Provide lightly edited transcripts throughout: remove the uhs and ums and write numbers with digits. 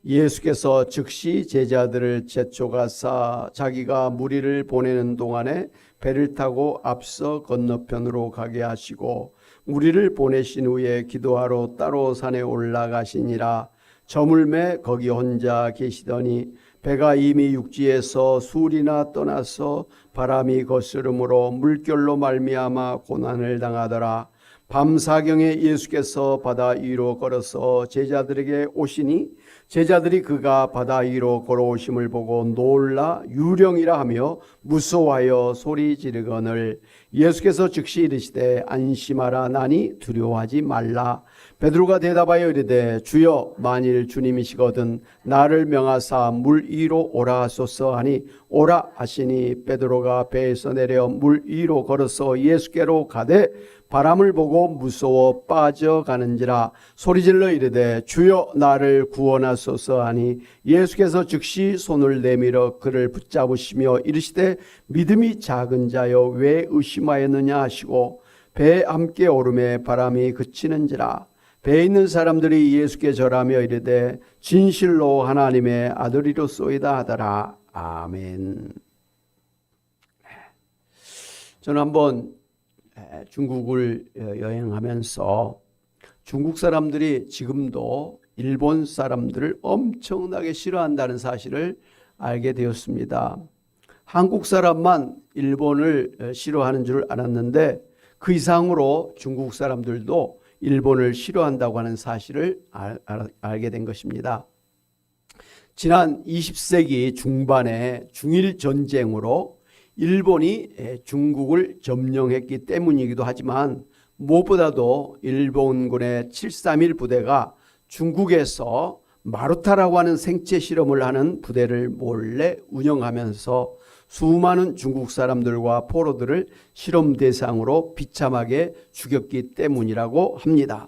예수께서 즉시 제자들을 재촉하사 자기가 무리를 보내는 동안에 배를 타고 앞서 건너편으로 가게 하시고 무리를 보내신 후에 기도하러 따로 산에 올라가시니라. 저물매 거기 혼자 계시더니 배가 이미 육지에서 술이나 떠나서 바람이 거스름으로 물결로 말미암아 고난을 당하더라. 밤사경에 예수께서 바다 위로 걸어서 제자들에게 오시니 제자들이 그가 바다 위로 걸어오심을 보고 놀라 유령이라 하며 무서워하여 소리 지르거늘 예수께서 즉시 이르시되 안심하라 나니 두려워하지 말라. 베드로가 대답하여 이르되 주여 만일 주님이시거든 나를 명하사 물 위로 오라 하소서 하니 오라 하시니 베드로가 배에서 내려 물 위로 걸어서 예수께로 가되 바람을 보고 무서워 빠져가는지라 소리질러 이르되 주여 나를 구원하소서 하니 예수께서 즉시 손을 내밀어 그를 붙잡으시며 이르시되 믿음이 작은 자여 왜 의심하였느냐 하시고 배에 함께 오르매 바람이 그치는지라. 배에 있는 사람들이 예수께 절하며 이르되 진실로 하나님의 아들이로소이다 하더라. 아멘. 저는 한번 중국을 여행하면서 중국 사람들이 지금도 일본 사람들을 엄청나게 싫어한다는 사실을 알게 되었습니다. 한국 사람만 일본을 싫어하는 줄 알았는데 그 이상으로 중국 사람들도 일본을 싫어한다고 하는 사실을 알게 된 것입니다. 지난 20세기 중반에 중일 전쟁으로 일본이 중국을 점령했기 때문이기도 하지만 무엇보다도 일본군의 731 부대가 중국에서 마루타라고 하는 생체 실험을 하는 부대를 몰래 운영하면서 수많은 중국 사람들과 포로들을 실험 대상으로 비참하게 죽였기 때문이라고 합니다.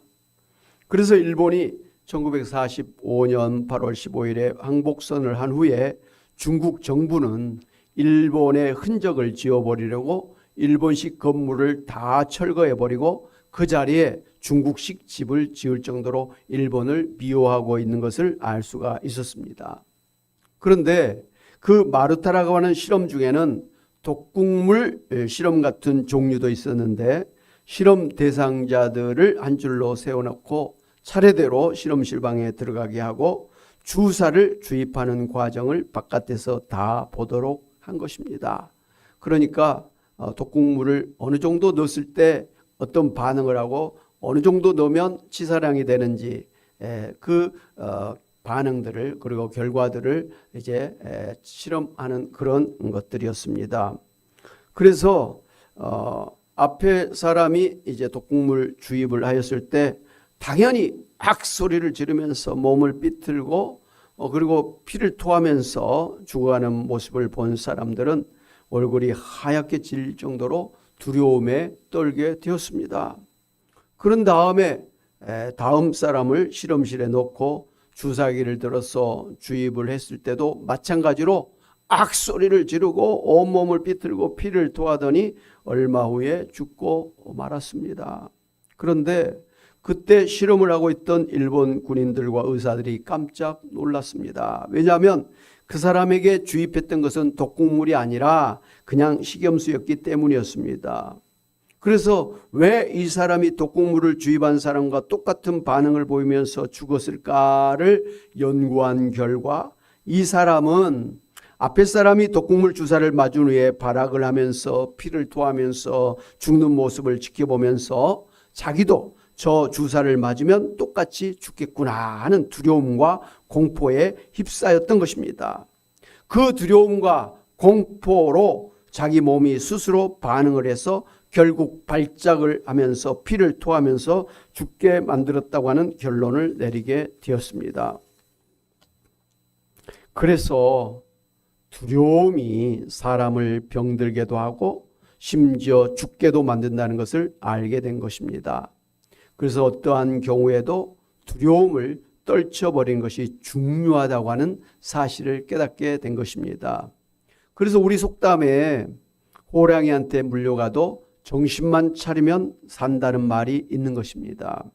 그래서 일본이 1945년 8월 15일에 항복선을 한 후에 중국 정부는 일본의 흔적을 지워버리려고 일본식 건물을 다 철거해버리고 그 자리에 중국식 집을 지을 정도로 일본을 미워하고 있는 것을 알 수가 있었습니다. 그런데 그 마루타라고 하는 실험 중에는 독극물 실험 같은 종류도 있었는데 실험 대상자들을 한 줄로 세워놓고 차례대로 실험실 방에 들어가게 하고 주사를 주입하는 과정을 바깥에서 다 보도록 한 것입니다. 그러니까 독극물을 어느 정도 넣었을 때 어떤 반응을 하고 어느 정도 넣으면 치사량이 되는지 그 반응들을 그리고 결과들을 이제 실험하는 그런 것들이었습니다. 그래서 앞에 사람이 이제 독극물 주입을 하였을 때 당연히 악소리를 지르면서 몸을 삐틀고 그리고 피를 토하면서 죽어가는 모습을 본 사람들은 얼굴이 하얗게 질 정도로 두려움에 떨게 되었습니다. 그런 다음에 다음 사람을 실험실에 놓고 주사기를 들어서 주입을 했을 때도 마찬가지로 악소리를 지르고 온몸을 삐틀고 피를 토하더니 얼마 후에 죽고 말았습니다. 그런데 그때 실험을 하고 있던 일본 군인들과 의사들이 깜짝 놀랐습니다. 왜냐하면 그 사람에게 주입했던 것은 독극물이 아니라 그냥 식염수였기 때문이었습니다. 그래서 왜 이 사람이 독극물을 주입한 사람과 똑같은 반응을 보이면서 죽었을까를 연구한 결과 이 사람은 앞에 사람이 독극물 주사를 맞은 후에 발악을 하면서 피를 토하면서 죽는 모습을 지켜보면서 자기도 저 주사를 맞으면 똑같이 죽겠구나 하는 두려움과 공포에 휩싸였던 것입니다. 그 두려움과 공포로 자기 몸이 스스로 반응을 해서 결국 발작을 하면서 피를 토하면서 죽게 만들었다고 하는 결론을 내리게 되었습니다. 그래서 두려움이 사람을 병들게도 하고 심지어 죽게도 만든다는 것을 알게 된 것입니다. 그래서 어떠한 경우에도 두려움을 떨쳐버리는 것이 중요하다고 하는 사실을 깨닫게 된 것입니다. 그래서 우리 속담에 호랑이한테 물려가도 정신만 차리면 산다는 말이 있는 것입니다.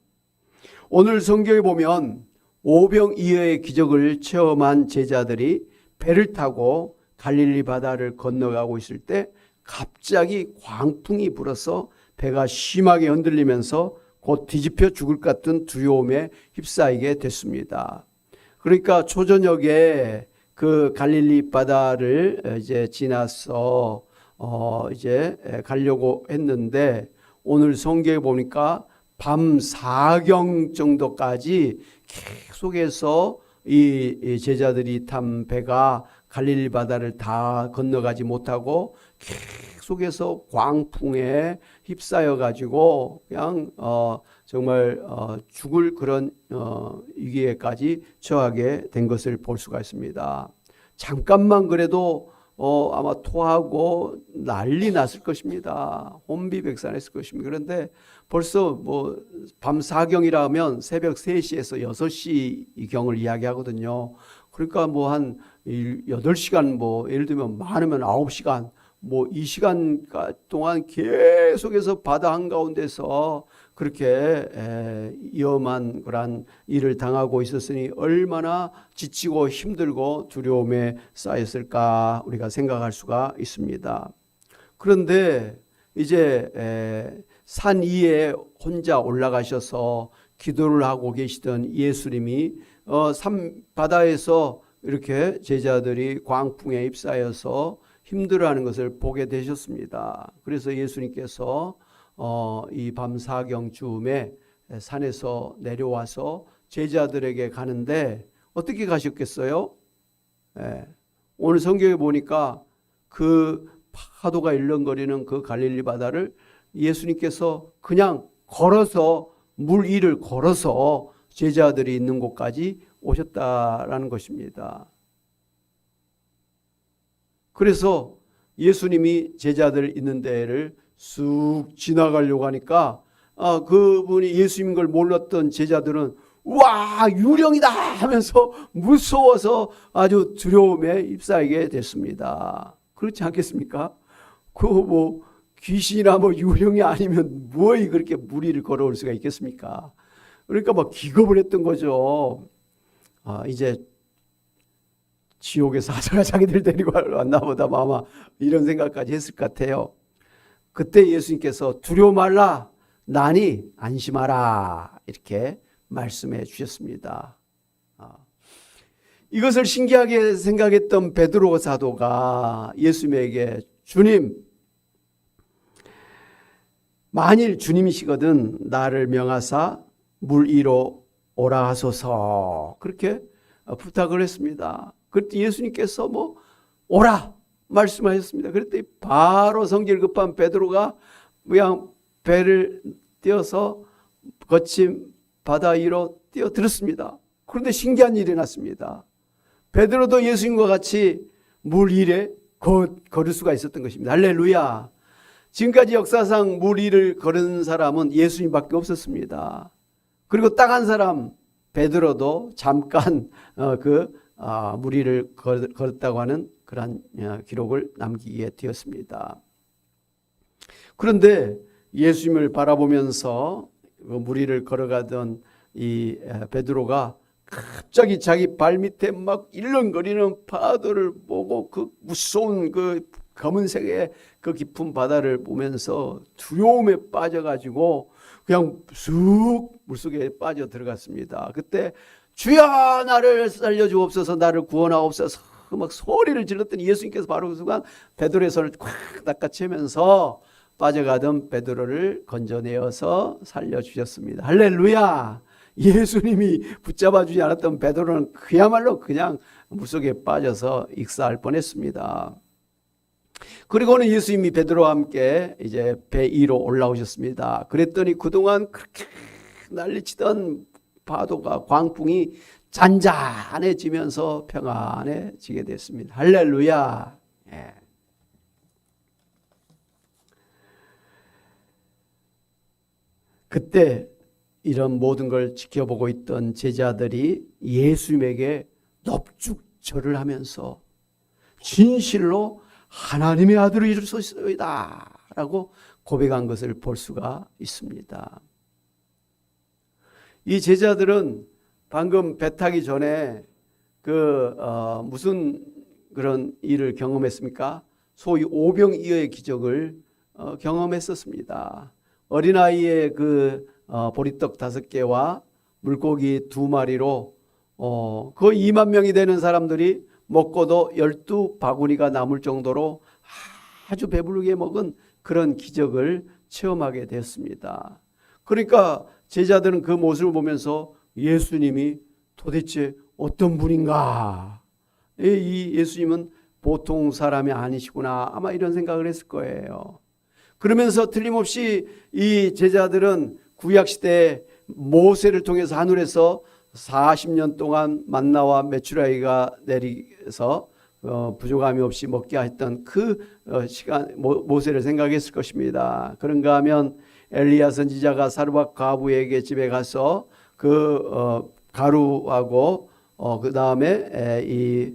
오늘 성경에 보면 오병이어의 기적을 체험한 제자들이 배를 타고 갈릴리 바다를 건너가고 있을 때 갑자기 광풍이 불어서 배가 심하게 흔들리면서 곧 뒤집혀 죽을 것 같은 두려움에 휩싸이게 됐습니다. 그러니까 초저녁에 그 갈릴리 바다를 이제 지나서 이제 가려고 했는데 오늘 성경에 보니까 밤 4경 정도까지 계속해서 이 제자들이 탄 배가 갈릴리 바다를 다 건너가지 못하고 계속해서 광풍에 휩싸여 가지고 그냥 정말 죽을 그런 위기에까지 처하게 된 것을 볼 수가 있습니다. 잠깐만 그래도 아마 토하고 난리 났을 것입니다. 혼비백산했을 것입니다. 그런데 벌써 뭐 밤 4경이라면 새벽 3시에서 6시 경을 이야기하거든요. 그러니까 뭐 한 8시간 뭐 예를 들면 많으면 9시간 뭐 이 시간 동안 계속해서 바다 한가운데서 그렇게 위험한 그런 일을 당하고 있었으니 얼마나 지치고 힘들고 두려움에 쌓였을까 우리가 생각할 수가 있습니다. 그런데 이제 산 위에 혼자 올라가셔서 기도를 하고 계시던 예수님이 바다에서 이렇게 제자들이 광풍에 휩싸여서 힘들어하는 것을 보게 되셨습니다. 그래서 예수님께서 이 밤 4경쯤에 산에서 내려와서 제자들에게 가는데 어떻게 가셨겠어요? 오늘 성경에 보니까 그 파도가 일렁거리는 그 갈릴리 바다를 예수님께서 그냥 걸어서 물 위를 걸어서 제자들이 있는 곳까지 오셨다라는 것입니다. 그래서 예수님이 제자들 있는 데를 쑥 지나가려고 하니까 그분이 예수님인 걸 몰랐던 제자들은 와 유령이다 하면서 무서워서 아주 두려움에 휩싸이게 됐습니다. 그렇지 않겠습니까? 그 뭐 귀신이나 뭐 유령이 아니면 뭐이 그렇게 물 위를 걸어올 수가 있겠습니까? 그러니까 막 기겁을 했던 거죠. 이제 지옥의 사자가 자기들 데리고 왔나 보다 아마 이런 생각까지 했을 것 같아요. 그때 예수님께서 두려워 말라 나니 안심하라 이렇게 말씀해 주셨습니다. 이것을 신기하게 생각했던 베드로 사도가 예수님에게 주님 만일 주님이시거든 나를 명하사 물 위로 오라 하소서 그렇게 부탁을 했습니다. 그때 예수님께서 뭐 오라 말씀하셨습니다. 그랬더니 바로 성질 급한 베드로가 그냥 배를 띄어서 거친 바다 위로 뛰어들었습니다. 그런데 신기한 일이 났습니다. 베드로도 예수님과 같이 물 위에 걸을 수가 있었던 것입니다. 할렐루야. 지금까지 역사상 물 위를 걸은 사람은 예수님밖에 없었습니다. 그리고 딱 한 사람 베드로도 잠깐 물 위를 걸었다고 하는 그런 기록을 남기게 되었습니다. 그런데 예수님을 바라보면서 물 위를 걸어가던 이 베드로가 갑자기 자기 발밑에 막 일렁거리는 파도를 보고 그 무서운 그 검은색의 그 깊은 바다를 보면서 두려움에 빠져가지고 그냥 쑥 물속에 빠져 들어갔습니다. 그때 주여 나를 살려주옵소서 나를 구원하옵소서 막 소리를 질렀더니 예수님께서 바로 그 순간 베드로의 손을 꽉 낚아채면서 빠져가던 베드로를 건져내어서 살려주셨습니다. 할렐루야. 예수님이 붙잡아주지 않았던 베드로는 그야말로 그냥 물속에 빠져서 익사할 뻔했습니다. 그리고는 예수님이 베드로와 함께 이제 배 위로 올라오셨습니다. 그랬더니 그동안 그렇게 난리치던 파도가 광풍이 잔잔해지면서 평안해지게 됐습니다. 할렐루야. 예. 그때 이런 모든 걸 지켜보고 있던 제자들이 예수님에게 넙죽절을 하면서 진실로 하나님의 아들이시로소이다 라고 고백한 것을 볼 수가 있습니다. 이 제자들은 방금 배 타기 전에 무슨 그런 일을 경험했습니까? 소위 오병이어의 기적을 경험했었습니다. 어린아이의 보리떡 5개와 물고기 2마리로 거의 2만 명이 되는 사람들이 먹고도 12바구니가 남을 정도로 아주 배부르게 먹은 그런 기적을 체험하게 되었습니다. 그러니까 제자들은 그 모습을 보면서 예수님이 도대체 어떤 분인가? 이 예수님은 보통 사람이 아니시구나. 아마 이런 생각을 했을 거예요. 그러면서 틀림없이 이 제자들은 구약시대에 모세를 통해서 하늘에서 40년 동안 만나와 메추라기가 내리서 부족함이 없이 먹게 했던 그 시간 모세를 생각했을 것입니다. 그런가 하면 엘리야 선지자가 사르밧 과부에게 집에 가서 가루하고 그 다음에 이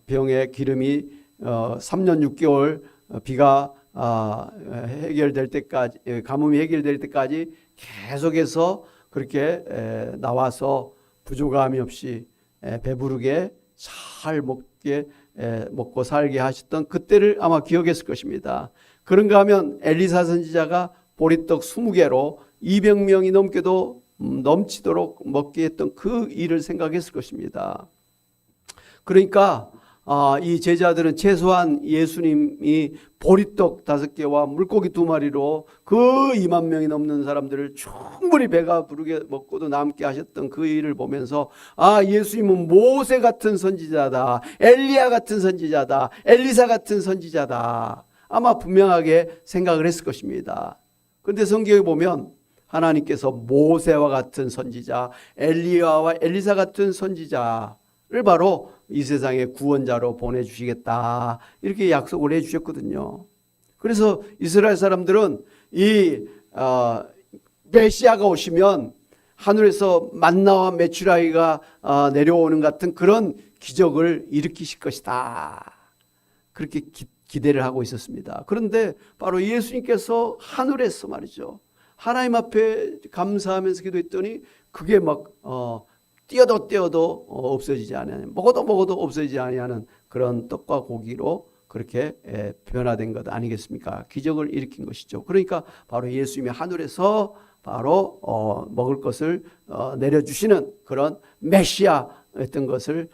병의 기름이 3년 6개월 비가 해결될 때까지, 가뭄이 해결될 때까지 계속해서 그렇게 나와서 부족함이 없이 배부르게 잘 먹고 살게 하셨던 그때를 아마 기억했을 것입니다. 그런가 하면 엘리사 선지자가 보리떡 20개로 200명이 넘게도 넘치도록 먹게 했던 그 일을 생각했을 것입니다. 그러니까 이 제자들은 최소한 예수님이 보리떡 5개와 물고기 2마리로 그 2만 명이 넘는 사람들을 충분히 배가 부르게 먹고도 남게 하셨던 그 일을 보면서 예수님은 모세 같은 선지자다, 엘리야 같은 선지자다, 엘리사 같은 선지자다, 아마 분명하게 생각을 했을 것입니다. 그런데 성경에 보면 하나님께서 모세와 같은 선지자, 엘리야와 엘리사 같은 선지자를 바로 이 세상의 구원자로 보내주시겠다, 이렇게 약속을 해주셨거든요. 그래서 이스라엘 사람들은 이 메시아가 오시면 하늘에서 만나와 메추라기가 내려오는 같은 그런 기적을 일으키실 것이다, 그렇게 기대를 하고 있었습니다. 그런데 바로 예수님께서 하늘에서 말이죠, 하나님 앞에 감사하면서 기도했더니 그게 막 띄어도 없어지지 않는, 먹어도 없어지지 아니하는 그런 떡과 고기로 그렇게 변화된 것 아니겠습니까? 기적을 일으킨 것이죠. 그러니까 바로 예수님이 하늘에서 바로 먹을 것을 내려주시는 그런 메시아였던 것을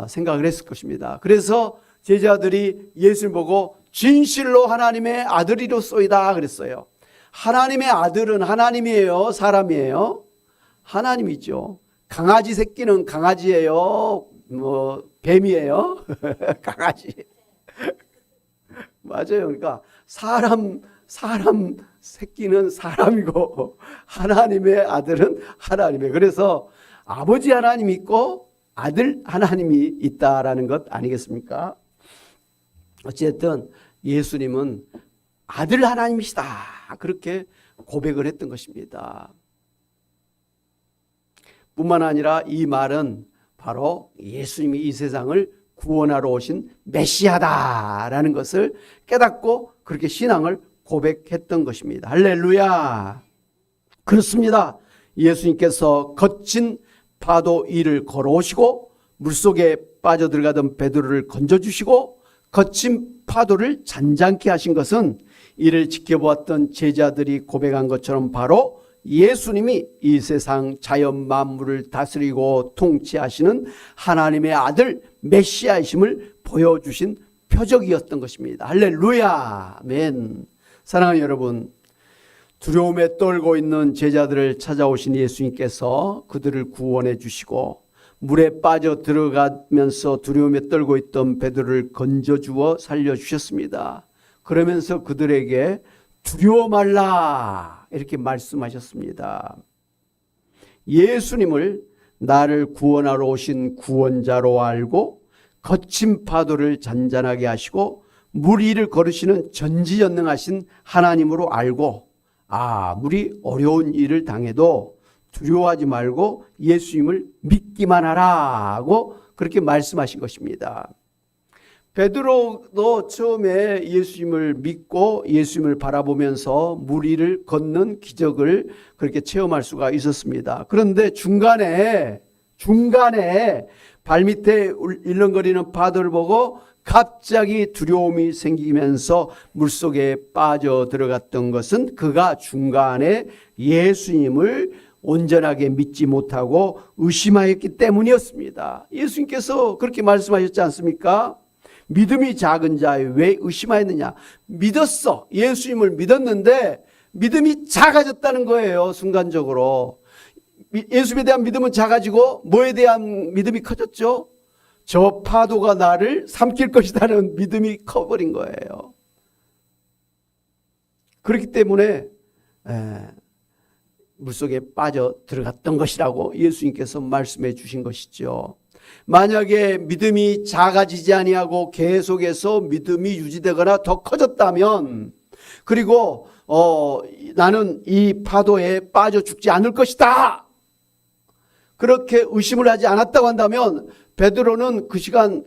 생각을 했을 것입니다. 그래서 제자들이 예수를 보고 진실로 하나님의 아들이로소이다 그랬어요. 하나님의 아들은 하나님이에요, 사람이에요? 하나님이죠. 강아지 새끼는 강아지예요, 뱀이에요? 강아지. 맞아요. 그러니까 사람 새끼는 사람이고 하나님의 아들은 하나님이에요. 그래서 아버지 하나님이 있고 아들 하나님이 있다라는 것 아니겠습니까? 어쨌든 예수님은 아들 하나님이시다, 그렇게 고백을 했던 것입니다. 뿐만 아니라 이 말은 바로 예수님이 이 세상을 구원하러 오신 메시아다라는 것을 깨닫고 그렇게 신앙을 고백했던 것입니다. 할렐루야. 그렇습니다. 예수님께서 거친 파도 위를 걸어오시고 물속에 빠져들어가던 베드로를 건져주시고 거친 파도를 잔잔케 하신 것은 이를 지켜보았던 제자들이 고백한 것처럼 바로 예수님이 이 세상 자연 만물을 다스리고 통치하시는 하나님의 아들 메시아이심을 보여주신 표적이었던 것입니다. 할렐루야. 아멘. 사랑하는 여러분, 두려움에 떨고 있는 제자들을 찾아오신 예수님께서 그들을 구원해 주시고 물에 빠져 들어가면서 두려움에 떨고 있던 베드로를 건져주어 살려주셨습니다. 그러면서 그들에게 두려워 말라 이렇게 말씀하셨습니다. 예수님을 나를 구원하러 오신 구원자로 알고 거친 파도를 잔잔하게 하시고 물 위를 걸으시는 전지전능하신 하나님으로 알고 아무리 어려운 일을 당해도 두려워하지 말고 예수님을 믿기만 하라고 그렇게 말씀하신 것입니다. 베드로도 처음에 예수님을 믿고 예수님을 바라보면서 물 위를 걷는 기적을 그렇게 체험할 수가 있었습니다. 그런데 중간에 중간에 발밑에 일렁거리는 파도를 보고 갑자기 두려움이 생기면서 물속에 빠져 들어갔던 것은 그가 중간에 예수님을 온전하게 믿지 못하고 의심하였기 때문이었습니다. 예수님께서 그렇게 말씀하셨지 않습니까? 믿음이 작은 자에 왜 의심하였느냐? 믿었어. 예수님을 믿었는데 믿음이 작아졌다는 거예요. 순간적으로. 예수님에 대한 믿음은 작아지고 뭐에 대한 믿음이 커졌죠? 저 파도가 나를 삼킬 것이라는 믿음이 커버린 거예요. 그렇기 때문에 물속에 빠져 들어갔던 것이라고 예수님께서 말씀해 주신 것이죠. 만약에 믿음이 작아지지 아니하고 계속해서 믿음이 유지되거나 더 커졌다면, 그리고 나는 이 파도에 빠져 죽지 않을 것이다, 그렇게 의심을 하지 않았다고 한다면 베드로는 그 시간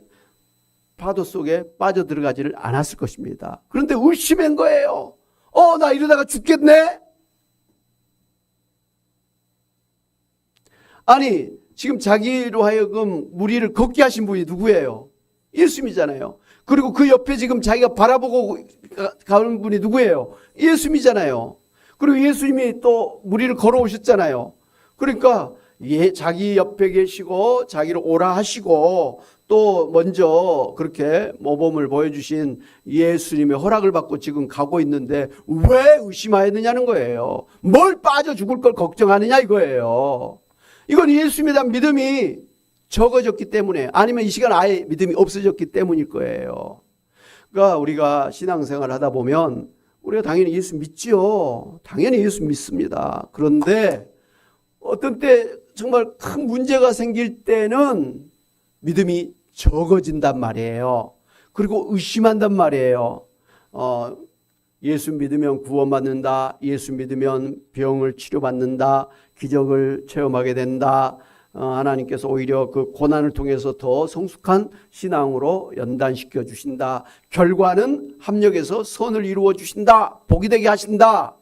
파도 속에 빠져 들어가지를 않았을 것입니다. 그런데 의심한 거예요. 나 이러다가 죽겠네? 아니, 지금 자기로 하여금 무리를 걷게 하신 분이 누구예요? 예수님이잖아요. 그리고 그 옆에 지금 자기가 바라보고 가는 분이 누구예요? 예수님이잖아요. 그리고 예수님이 또 무리를 걸어오셨잖아요. 그러니까 자기 옆에 계시고 자기를 오라 하시고 또 먼저 그렇게 모범을 보여주신 예수님의 허락을 받고 지금 가고 있는데 왜 의심하였느냐는 거예요. 뭘 빠져 죽을 걸 걱정하느냐 이거예요. 이건 예수님에 대한 믿음이 적어졌기 때문에, 아니면 이 시간 아예 믿음이 없어졌기 때문일 거예요. 그러니까 우리가 신앙생활을 하다 보면 우리가 당연히 예수 믿지요. 당연히 예수 믿습니다. 그런데 어떤 때 정말 큰 문제가 생길 때는 믿음이 적어진단 말이에요. 그리고 의심한단 말이에요. 예수 믿으면 구원받는다. 예수 믿으면 병을 치료받는다. 기적을 체험하게 된다. 하나님께서 오히려 그 고난을 통해서 더 성숙한 신앙으로 연단시켜 주신다. 결과는 합력해서 선을 이루어 주신다. 복이 되게 하신다.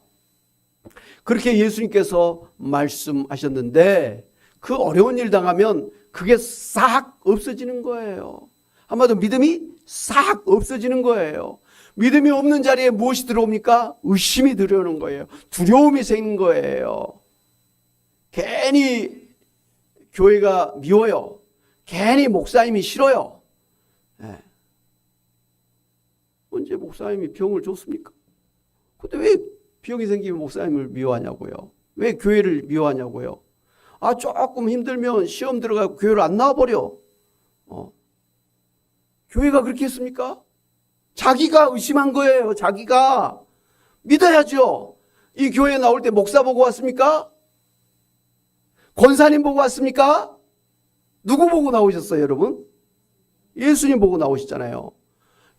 그렇게 예수님께서 말씀하셨는데 그 어려운 일 당하면 그게 싹 없어지는 거예요. 한마디로 믿음이 싹 없어지는 거예요. 믿음이 없는 자리에 무엇이 들어옵니까? 의심이 들어오는 거예요. 두려움이 생기는 거예요. 괜히 교회가 미워요. 괜히 목사님이 싫어요. 언제 목사님이 병을 줬습니까? 근데 왜 병이 생기면 목사님을 미워하냐고요? 왜 교회를 미워하냐고요? 조금 힘들면 시험 들어가고 교회를 안 나와버려. 교회가 그렇게 했습니까? 자기가 의심한 거예요. 자기가. 믿어야죠. 이 교회에 나올 때 목사 보고 왔습니까? 권사님 보고 왔습니까? 누구 보고 나오셨어요, 여러분? 예수님 보고 나오시잖아요.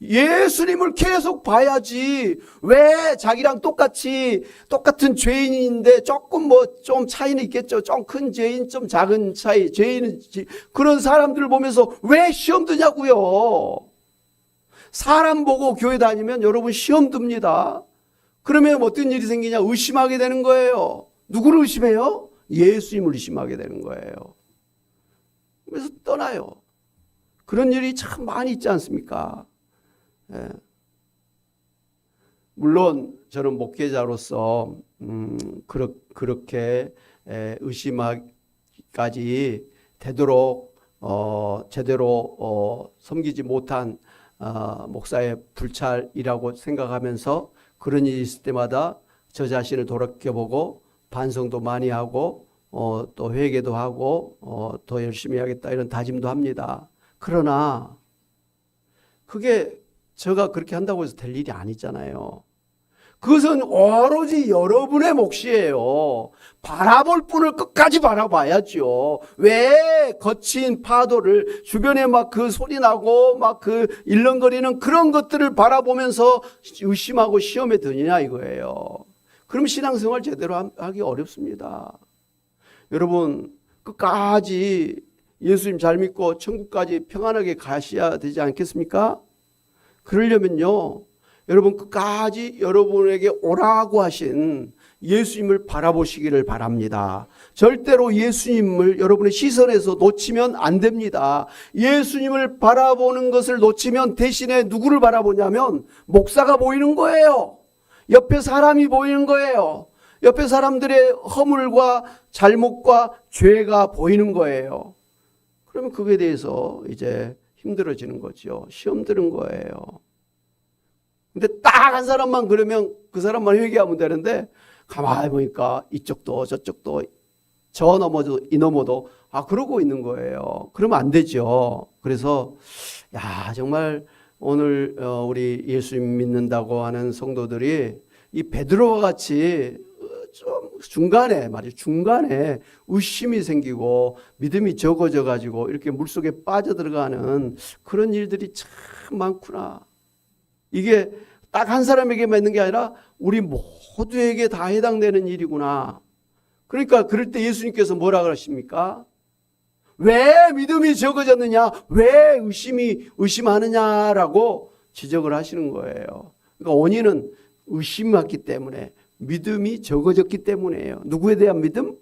예수님을 계속 봐야지. 왜 자기랑 똑같은 죄인인데 조금 좀 차이는 있겠죠. 좀 큰 죄인, 좀 작은 차이, 죄인은 그런 사람들을 보면서 왜 시험 드냐고요. 사람 보고 교회 다니면 여러분 시험 듭니다. 그러면 어떤 일이 생기냐? 의심하게 되는 거예요. 누구를 의심해요? 예수님을 의심하게 되는 거예요. 그래서 떠나요. 그런 일이 참 많이 있지 않습니까? 물론 저는 목회자로서 그렇게 의심하기까지 되도록 제대로 섬기지 못한 목사의 불찰이라고 생각하면서 그런 일이 있을 때마다 저 자신을 돌아보고 반성도 많이 하고 또 회개도 하고 더 열심히 하겠다 이런 다짐도 합니다. 그러나 그게 제가 그렇게 한다고 해서 될 일이 아니잖아요. 그것은 오로지 여러분의 몫이에요. 바라볼 분을 끝까지 바라봐야죠. 왜 거친 파도를 주변에 막 그 소리 나고 막 그 일렁거리는 그런 것들을 바라보면서 의심하고 시험에 드느냐 이거예요. 그럼 신앙생활 제대로 하기 어렵습니다. 여러분 끝까지 예수님 잘 믿고 천국까지 평안하게 가셔야 되지 않겠습니까? 그러려면요, 여러분 끝까지 여러분에게 오라고 하신 예수님을 바라보시기를 바랍니다. 절대로 예수님을 여러분의 시선에서 놓치면 안 됩니다. 예수님을 바라보는 것을 놓치면 대신에 누구를 바라보냐면 목사가 보이는 거예요. 옆에 사람이 보이는 거예요. 옆에 사람들의 허물과 잘못과 죄가 보이는 거예요. 그러면 그거에 대해서 이제 힘들어지는 거죠. 시험 드는 거예요. 근데 딱 한 사람만 그러면 그 사람만 회개하면 되는데 가만히 보니까 이쪽도 저쪽도 저 너머도 이 너머도 그러고 있는 거예요. 그러면 안 되죠. 그래서 정말 오늘 우리 예수님 믿는다고 하는 성도들이 이 베드로와 같이 좀 중간에 의심이 생기고 믿음이 적어져 가지고 이렇게 물속에 빠져들어가는 그런 일들이 참 많구나. 이게 딱 한 사람에게만 있는 게 아니라 우리 모두에게 다 해당되는 일이구나. 그러니까 그럴 때 예수님께서 뭐라 그러십니까? 왜 믿음이 적어졌느냐? 왜 의심하느냐라고 지적을 하시는 거예요. 그러니까 원인은 의심했기 때문에, 믿음이 적어졌기 때문이에요. 누구에 대한 믿음?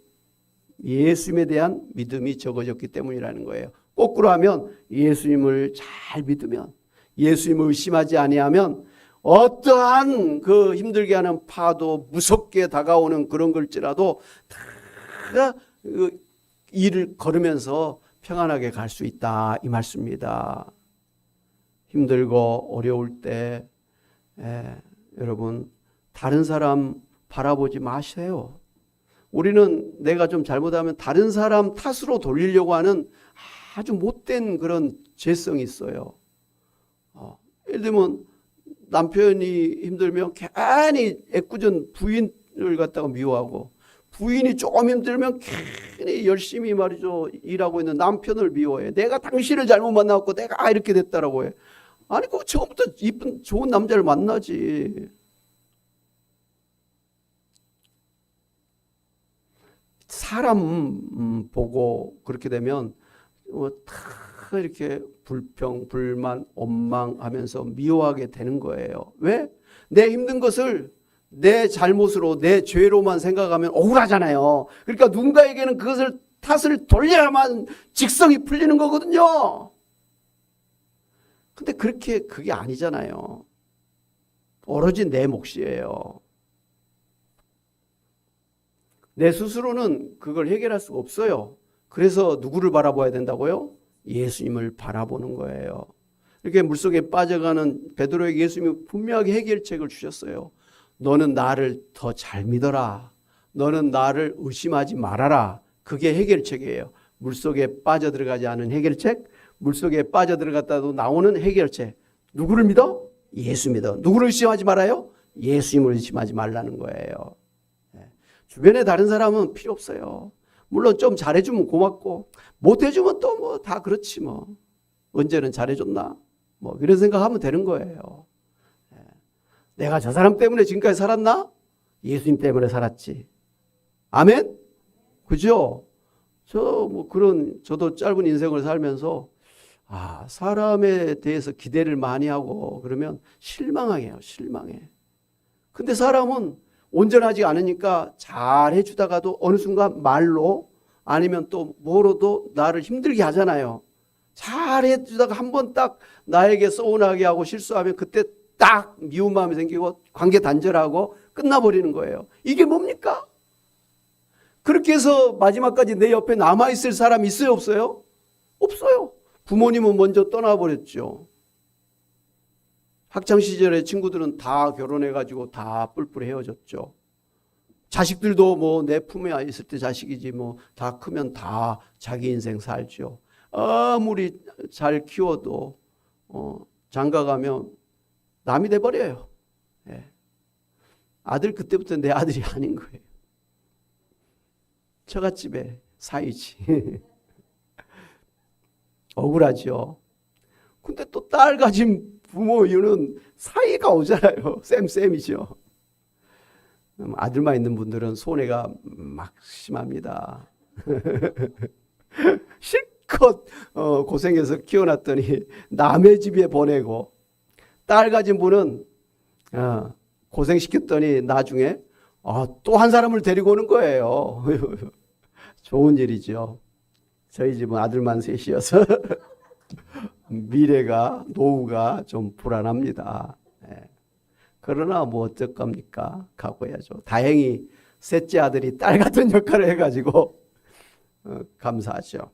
예수님에 대한 믿음이 적어졌기 때문이라는 거예요. 거꾸로 하면 예수님을 잘 믿으면, 예수님을 의심하지 아니하면 어떠한 그 힘들게 하는 파도, 무섭게 다가오는 그런 걸지라도 다 그 일을 걸으면서 평안하게 갈 수 있다, 이 말씀입니다. 힘들고 어려울 때 여러분 다른 사람 바라보지 마세요. 우리는 내가 좀 잘못하면 다른 사람 탓으로 돌리려고 하는 아주 못된 그런 죄성이 있어요. 예를 들면 남편이 힘들면 괜히 애꿎은 부인을 갖다가 미워하고, 부인이 조금 힘들면 괜히 열심히 말이죠 일하고 있는 남편을 미워해. 내가 당신을 잘못 만나고 내가 이렇게 됐다라고 해. 아니 그 처음부터 이쁜 좋은 남자를 만나지. 사람 보고 그렇게 되면 다 이렇게 불평, 불만, 원망하면서 미워하게 되는 거예요. 왜? 내 힘든 것을 내 잘못으로, 내 죄로만 생각하면 억울하잖아요. 그러니까 누군가에게는 그것을 탓을 돌려야만 직성이 풀리는 거거든요. 근데 그게 아니잖아요. 오로지 내 몫이에요. 내 스스로는 그걸 해결할 수가 없어요. 그래서 누구를 바라봐야 된다고요? 예수님을 바라보는 거예요. 이렇게 물속에 빠져가는 베드로에게 예수님이 분명하게 해결책을 주셨어요. 너는 나를 더 잘 믿어라. 너는 나를 의심하지 말아라. 그게 해결책이에요. 물속에 빠져들어가지 않은 해결책, 물속에 빠져들어갔다도 나오는 해결책. 누구를 믿어? 예수 믿어. 누구를 의심하지 말아요? 예수님을 의심하지 말라는 거예요. 주변에 다른 사람은 필요 없어요. 물론 좀 잘해주면 고맙고, 못해주면 또 뭐 다 그렇지 뭐. 언제는 잘해줬나? 뭐 이런 생각하면 되는 거예요. 내가 저 사람 때문에 지금까지 살았나? 예수님 때문에 살았지. 아멘? 그죠? 저도 짧은 인생을 살면서, 사람에 대해서 기대를 많이 하고 그러면 실망해요. 근데 사람은 온전하지 않으니까 잘 해주다가도 어느 순간 말로 아니면 또 뭐로도 나를 힘들게 하잖아요. 잘 해주다가 한번 딱 나에게 서운하게 하고 실수하면 그때 딱 미운 마음이 생기고 관계 단절하고 끝나버리는 거예요. 이게 뭡니까? 그렇게 해서 마지막까지 내 옆에 남아있을 사람 있어요, 없어요? 없어요. 부모님은 먼저 떠나버렸죠. 학창시절에 친구들은 다 결혼해가지고 다 뿔뿔이 헤어졌죠. 자식들도 뭐 내 품에 있을 때 자식이지 뭐 다 크면 다 자기 인생 살죠. 아무리 잘 키워도 장가가면 남이 돼버려요. 아들 그때부터 내 아들이 아닌 거예요. 처갓집에 사이지. 억울하죠. 근데 또 딸 가진 부모 이유는 사이가 오잖아요. 쌤이죠. 아들만 있는 분들은 손해가 막심합니다. 실컷 고생해서 키워놨더니 남의 집에 보내고, 딸 가진 분은 고생시켰더니 나중에 또 한 사람을 데리고 오는 거예요. 좋은 일이죠. 저희 집은 아들만 셋이어서 미래가, 노후가 좀 불안합니다. 그러나 뭐 어쩔 겁니까? 각오해야죠. 다행히 셋째 아들이 딸 같은 역할을 해가지고 감사하죠.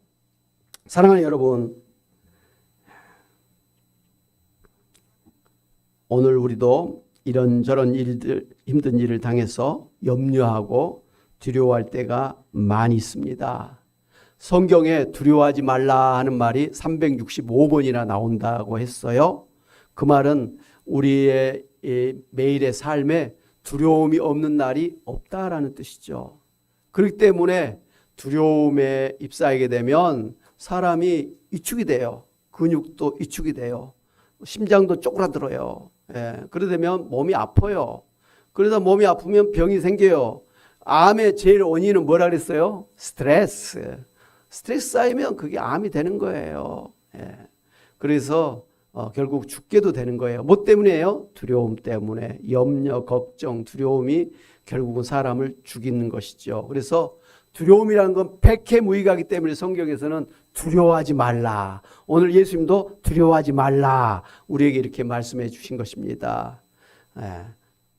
사랑하는 여러분, 오늘 우리도 이런저런 일들, 힘든 일을 당해서 염려하고 두려워할 때가 많이 있습니다. 성경에 두려워하지 말라 하는 말이 365번이나 나온다고 했어요. 그 말은 우리의 매일의 삶에 두려움이 없는 날이 없다라는 뜻이죠. 그렇기 때문에 두려움에 휩싸이게 되면 사람이 위축이 돼요. 근육도 위축이 돼요. 심장도 쪼그라들어요. 그러다 되면 몸이 아파요. 그러다 몸이 아프면 병이 생겨요. 암의 제일 원인은 뭐라 그랬어요? 스트레스 쌓이면 그게 암이 되는 거예요. 그래서 결국 죽게도 되는 거예요. 뭐 때문이에요? 두려움 때문에. 염려, 걱정, 두려움이 결국은 사람을 죽이는 것이죠. 그래서 두려움이라는 건 백해무익하기 때문에 성경에서는 두려워하지 말라. 오늘 예수님도 두려워하지 말라. 우리에게 이렇게 말씀해 주신 것입니다.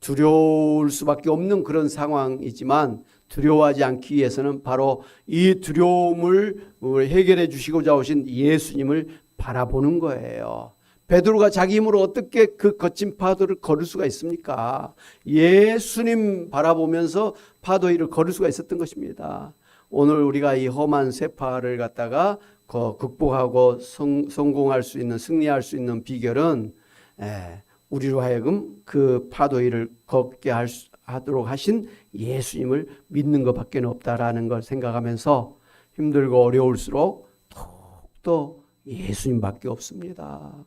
두려울 수밖에 없는 그런 상황이지만 두려워하지 않기 위해서는 바로 이 두려움을 해결해 주시고자 오신 예수님을 바라보는 거예요. 베드로가 자기 힘으로 어떻게 그 거친 파도를 걸을 수가 있습니까? 예수님 바라보면서 파도 위를 걸을 수가 있었던 것입니다. 오늘 우리가 이 험한 세파를 갖다가 극복하고 성공할 수 있는, 승리할 수 있는 비결은 우리로 하여금 그 파도 위를 걷게 하도록 하신 예수님을 믿는 것밖에 없다라는 걸 생각하면서 힘들고 어려울수록 더욱더 예수님밖에 없습니다.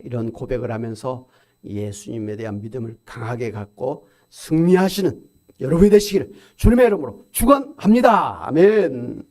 이런 고백을 하면서 예수님에 대한 믿음을 강하게 갖고 승리하시는 여러분이 되시기를 주님의 이름으로 축원합니다. 아멘.